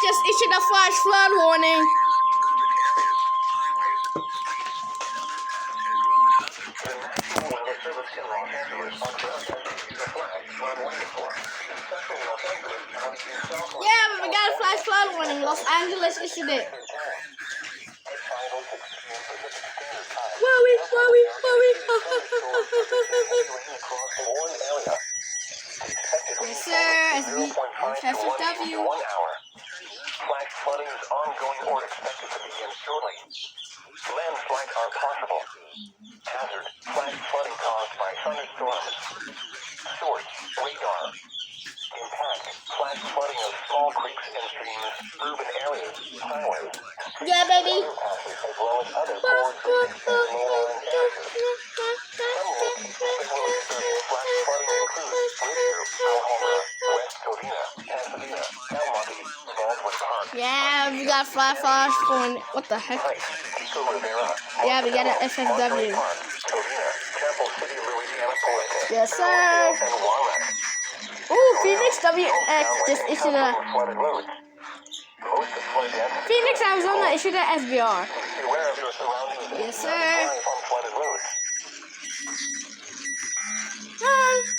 just issued a flash flood warning. Yeah, but we got a flash flood warning. Los Angeles issued it. Wowie. Yes, sir. FFW. Flash flooding is ongoing or expected to begin shortly. Landslides are possible. Hazard: flash flooding caused by thunderstorms. Source: radar. Impact: flash flooding of small creeks and streams, urban areas, highways, Yeah, baby. passes, as well as other forward-facing and mainland areas. Some locations that will experience flash flooding include Whittier, Alhambra, West Covina, Pasadena, El Monte, Baldwin Park. Yeah, we got flash warning. What the heck? Pico Rivera, Yeah, we got an FFW. Park, Covina, Temple City, Louisiana, Puente, Yes, sir. and Walnut. Ooh, Phoenix WX just issued a. Flooded roads. Most of flood deaths. Phoenix, Arizona issued a SBR. Be aware of your surroundings. Yes, sir. Drive on flooded roads. Bye.